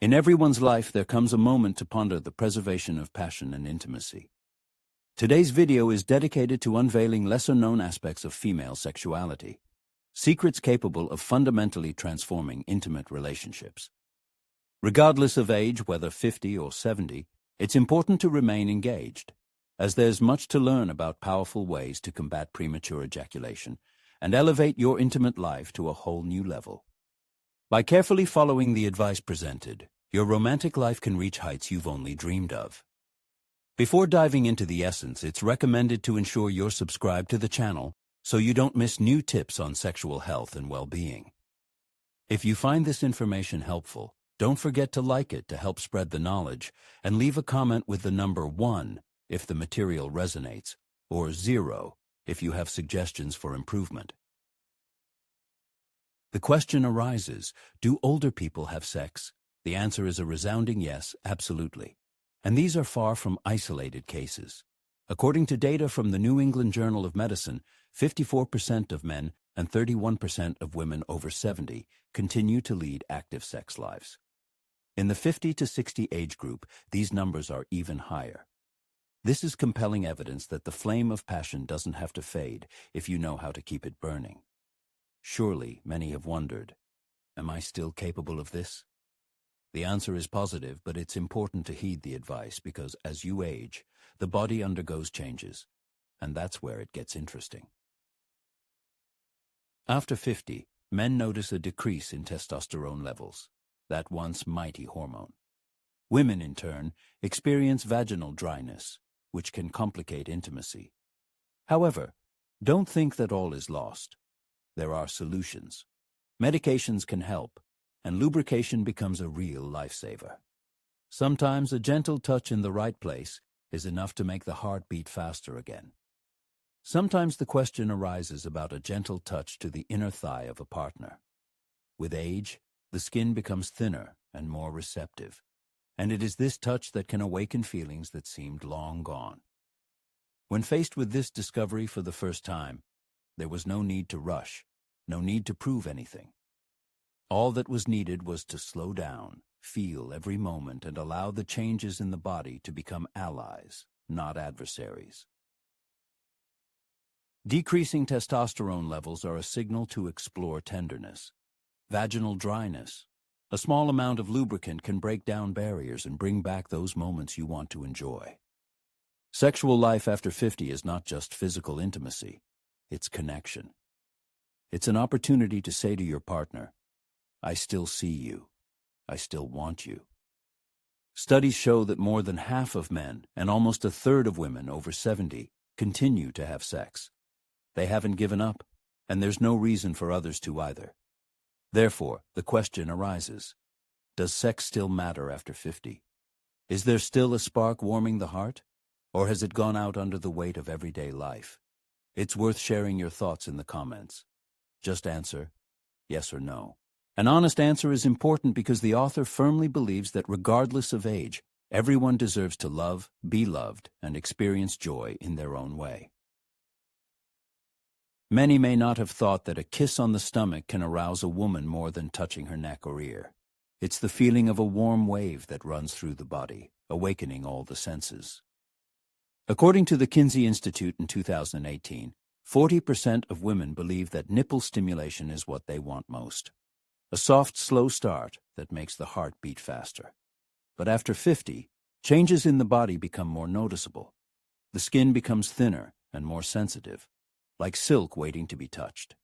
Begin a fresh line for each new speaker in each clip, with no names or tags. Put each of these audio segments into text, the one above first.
In everyone's life, there comes a moment to ponder the preservation of passion and intimacy. Today's video is dedicated to unveiling lesser-known aspects of female sexuality, secrets capable of fundamentally transforming intimate relationships. Regardless of age, whether 50 or 70, it's important to remain engaged, as there's much to learn about powerful ways to combat premature ejaculation and elevate your intimate life to a whole new level. By carefully following the advice presented, your romantic life can reach heights you've only dreamed of. Before diving into the essence, it's recommended to ensure you're subscribed to the channel so you don't miss new tips on sexual health and well-being. If you find this information helpful, don't forget to like it to help spread the knowledge, and leave a comment with the number 1 if the material resonates, or 0 if you have suggestions for improvement. The question arises, do older people have sex? The answer is a resounding yes, absolutely. And these are far from isolated cases. According to data from the New England Journal of Medicine, 54% of men and 31% of women over 70 continue to lead active sex lives. In the 50 to 60 age group, these numbers are even higher. This is compelling evidence that the flame of passion doesn't have to fade if you know how to keep it burning. Surely, many have wondered, am I still capable of this? The answer is positive, but it's important to heed the advice because as you age, the body undergoes changes, and that's where it gets interesting. After 50, men notice a decrease in testosterone levels, that once mighty hormone. Women, in turn, experience vaginal dryness, which can complicate intimacy. However, don't think that all is lost. There are solutions. Medications can help, and lubrication becomes a real lifesaver. Sometimes a gentle touch in the right place is enough to make the heart beat faster again. Sometimes the question arises about a gentle touch to the inner thigh of a partner. With age, the skin becomes thinner and more receptive, and it is this touch that can awaken feelings that seemed long gone. When faced with this discovery for the first time, there was no need to rush, no need to prove anything. All that was needed was to slow down, feel every moment, and allow the changes in the body to become allies, not adversaries. Decreasing testosterone levels are a signal to explore tenderness. Vaginal dryness. A small amount of lubricant can break down barriers and bring back those moments you want to enjoy. Sexual life after 50 is not just physical intimacy, it's connection. It's an opportunity to say to your partner, I still see you. I still want you. Studies show that more than half of men and almost a third of women over 70 continue to have sex. They haven't given up, and there's no reason for others to either. Therefore, the question arises, does sex still matter after 50? Is there still a spark warming the heart, or has it gone out under the weight of everyday life? It's worth sharing your thoughts in the comments. Just answer yes or no. An honest answer is important because the author firmly believes that regardless of age, everyone deserves to love, be loved, and experience joy in their own way. Many may not have thought that a kiss on the stomach can arouse a woman more than touching her neck or ear. It's the feeling of a warm wave that runs through the body, awakening all the senses. According to the Kinsey Institute in 2018, 40% of women believe that nipple stimulation is what they want most. A soft, slow start that makes the heart beat faster. But after 50, changes in the body become more noticeable. The skin becomes thinner and more sensitive, like silk waiting to be touched.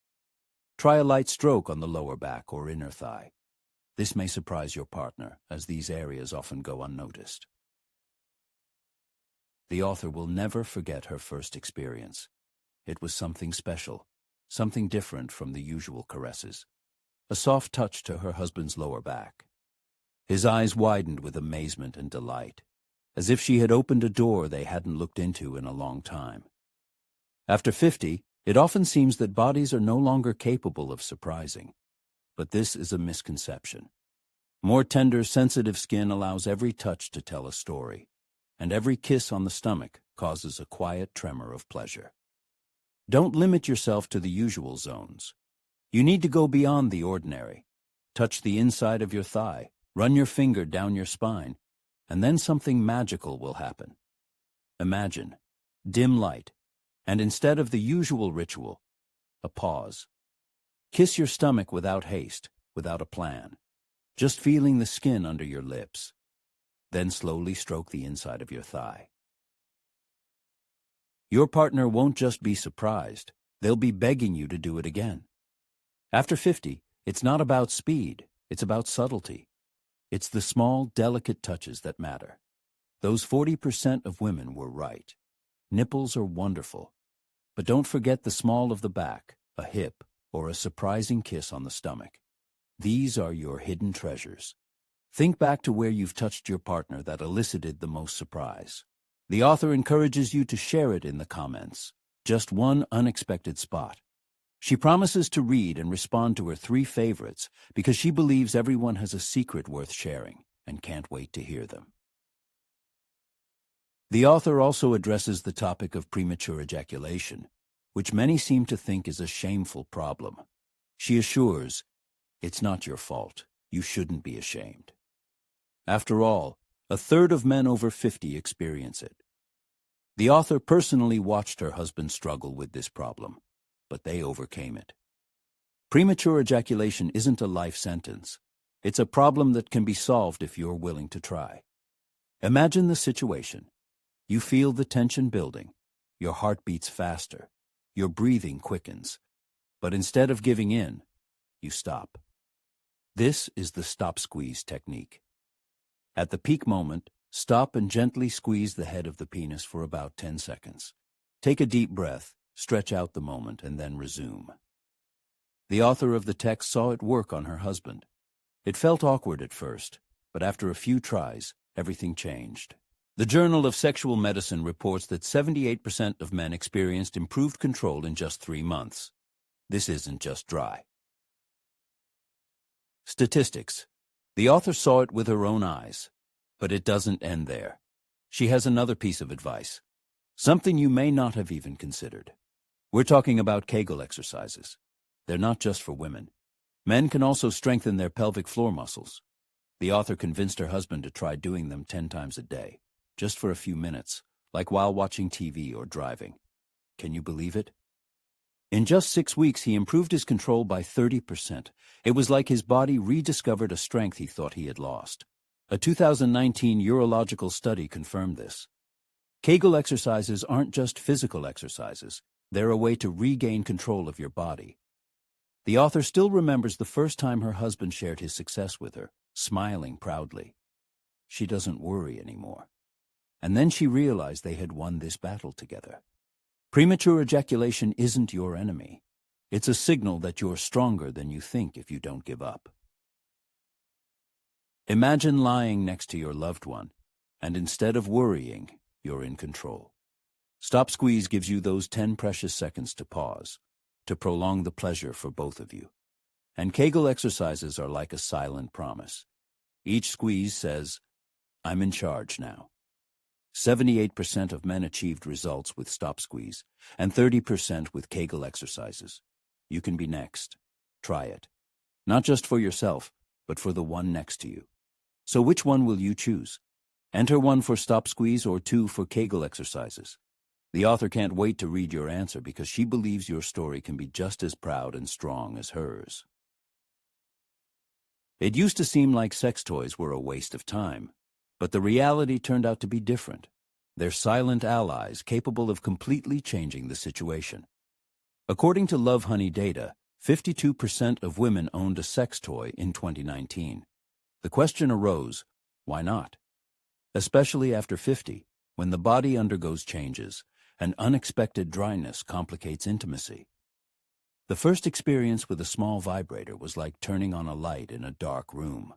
Try a light stroke on the lower back or inner thigh. This may surprise your partner, as these areas often go unnoticed. The author will never forget her first experience. It was something special, something different from the usual caresses. A soft touch to her husband's lower back. His eyes widened with amazement and delight, as if she had opened a door they hadn't looked into in a long time. After 50, it often seems that bodies are no longer capable of surprising. But this is a misconception. More tender, sensitive skin allows every touch to tell a story, and every kiss on the stomach causes a quiet tremor of pleasure. Don't limit yourself to the usual zones. You need to go beyond the ordinary. Touch the inside of your thigh, Run your finger down your spine, and then something magical will happen. Imagine dim light, and instead of the usual ritual, a pause. Kiss your stomach without haste, without a plan, just feeling the skin under your lips. Then slowly stroke the inside of your thigh. Your partner won't just be surprised, they'll be begging you to do it again. After 50, it's not about speed, it's about subtlety. It's the small, delicate touches that matter. Those 40% of women were right. Nipples are wonderful, but don't forget the small of the back, a hip, or a surprising kiss on the stomach. These are your hidden treasures. Think back to where you've touched your partner that elicited the most surprise. The author encourages you to share it in the comments. Just one unexpected spot. She promises to read and respond to her 3 favorites because she believes everyone has a secret worth sharing and can't wait to hear them. The author also addresses the topic of premature ejaculation, which many seem to think is a shameful problem. She assures, it's not your fault. You shouldn't be ashamed. After all, 1/3 of men over 50 experience it. The author personally watched her husband struggle with this problem, but they overcame it. Premature ejaculation isn't a life sentence. It's a problem that can be solved if you're willing to try. Imagine the situation. You feel the tension building. Your heart beats faster. Your breathing quickens. But instead of giving in, you stop. This is the stop-squeeze technique. At the peak moment, stop and gently squeeze the head of the penis for about 10 seconds. Take a deep breath, stretch out the moment, and then resume. The author of the text saw it work on her husband. It felt awkward at first, but after a few tries, everything changed. The Journal of Sexual Medicine reports that 78% of men experienced improved control in just 3 months. This isn't just dry. Statistics. The author saw it with her own eyes, but it doesn't end there. She has another piece of advice, something you may not have even considered. We're talking about Kegel exercises. They're not just for women. Men can also strengthen their pelvic floor muscles. The author convinced her husband to try doing them 10 times a day, just for a few minutes, like while watching TV or driving. Can you believe it? In just 6 weeks, he improved his control by 30%. It was like his body rediscovered a strength he thought he had lost. A 2019 urological study confirmed this. Kegel exercises aren't just physical exercises. They're a way to regain control of your body. The author still remembers the first time her husband shared his success with her, smiling proudly. She doesn't worry anymore. And then she realized they had won this battle together. Premature ejaculation isn't your enemy. It's a signal that you're stronger than you think if you don't give up. Imagine lying next to your loved one, and instead of worrying, you're in control. Stop Squeeze gives you those 10 precious seconds to pause, to prolong the pleasure for both of you. And Kegel exercises are like a silent promise. Each squeeze says, I'm in charge now. 78% of men achieved results with Stop Squeeze, and 30% with Kegel exercises. You can be next. Try it. Not just for yourself, but for the one next to you. So which one will you choose? Enter 1 for Stop Squeeze or 2 for Kegel exercises. The author can't wait to read your answer because she believes your story can be just as proud and strong as hers. It used to seem like sex toys were a waste of time, but the reality turned out to be different. They're silent allies capable of completely changing the situation. According to Love Honey data, 52% of women owned a sex toy in 2019. The question arose, why not? Especially after 50, when the body undergoes changes, and unexpected dryness complicates intimacy. The first experience with a small vibrator was like turning on a light in a dark room.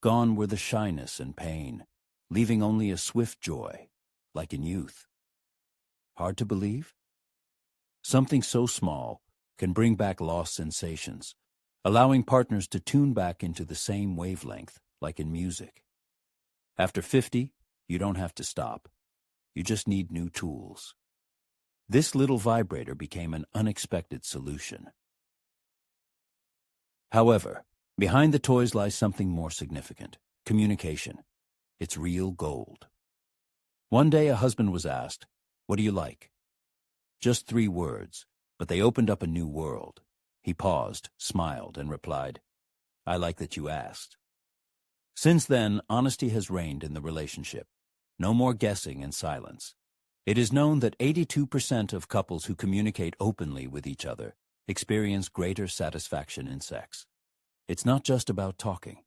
Gone were the shyness and pain, leaving only a swift joy, like in youth. Hard to believe? Something so small can bring back lost sensations, allowing partners to tune back into the same wavelength, like in music. After 50, you don't have to stop. You just need new tools. This little vibrator became an unexpected solution. However, Behind the toys lies something more significant: communication. It's real gold. One day a husband was asked, "What do you like?" Just 3 words, but they opened up a new world. He paused, smiled, and replied, "I like that you asked." Since then, honesty has reigned in the relationship. No more guessing and silence. It is known that 82% of couples who communicate openly with each other experience greater satisfaction in sex. It's not just about talking.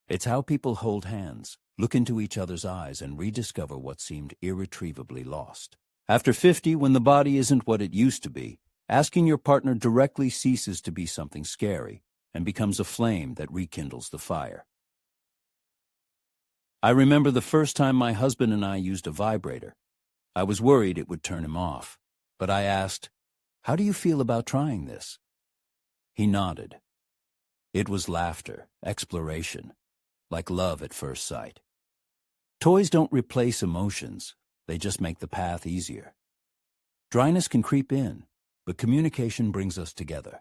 It's how people hold hands, look into each other's eyes, and rediscover what seemed irretrievably lost. After 50, when the body isn't what it used to be, asking your partner directly ceases to be something scary and becomes a flame that rekindles the fire. I remember the first time my husband and I used a vibrator. I was worried it would turn him off, but I asked, "How do you feel about trying this?" He nodded. It was laughter, exploration, like love at first sight. Toys don't replace emotions, they just make the path easier. Dryness can creep in, but communication brings us together.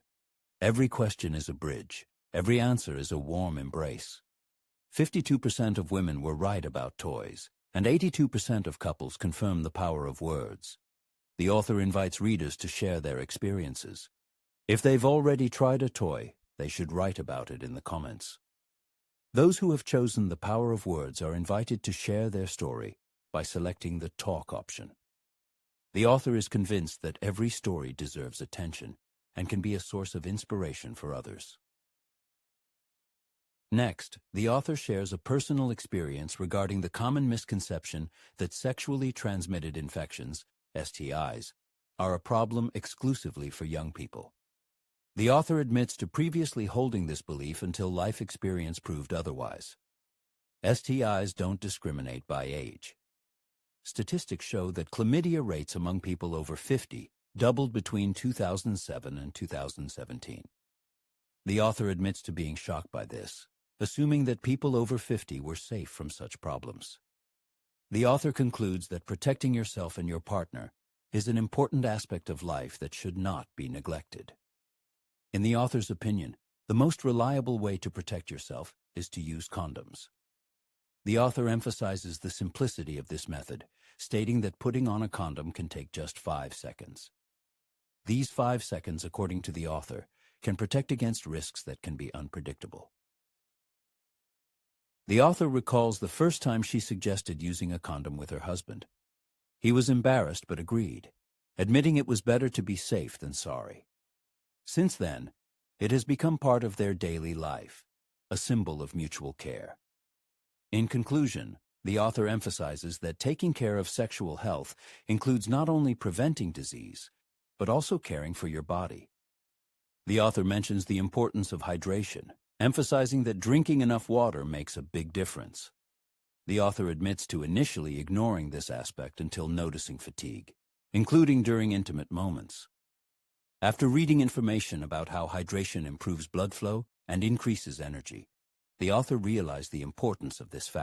Every question is a bridge, every answer is a warm embrace. 52% of women were right about toys, and 82% of couples confirm the power of words. The author invites readers to share their experiences. If they've already tried a toy, they should write about it in the comments. Those who have chosen the power of words are invited to share their story by selecting the talk option. The author is convinced that every story deserves attention and can be a source of inspiration for others. Next, the author shares a personal experience regarding the common misconception that sexually transmitted infections, STIs, are a problem exclusively for young people. The author admits to previously holding this belief until life experience proved otherwise. STIs don't discriminate by age. Statistics show that chlamydia rates among people over 50 doubled between 2007 and 2017. The author admits to being shocked by this, assuming that people over 50 were safe from such problems. The author concludes that protecting yourself and your partner is an important aspect of life that should not be neglected. In the author's opinion, the most reliable way to protect yourself is to use condoms. The author emphasizes the simplicity of this method, stating that putting on a condom can take just 5 seconds. These 5 seconds, according to the author, can protect against risks that can be unpredictable. The author recalls the first time she suggested using a condom with her husband. He was embarrassed but agreed, admitting it was better to be safe than sorry. Since then, it has become part of their daily life, a symbol of mutual care. In conclusion, the author emphasizes that taking care of sexual health includes not only preventing disease, but also caring for your body. The author mentions the importance of hydration, emphasizing that drinking enough water makes a big difference. The author admits to initially ignoring this aspect until noticing fatigue, including during intimate moments. After reading information about how hydration improves blood flow and increases energy, the author realized the importance of this fact.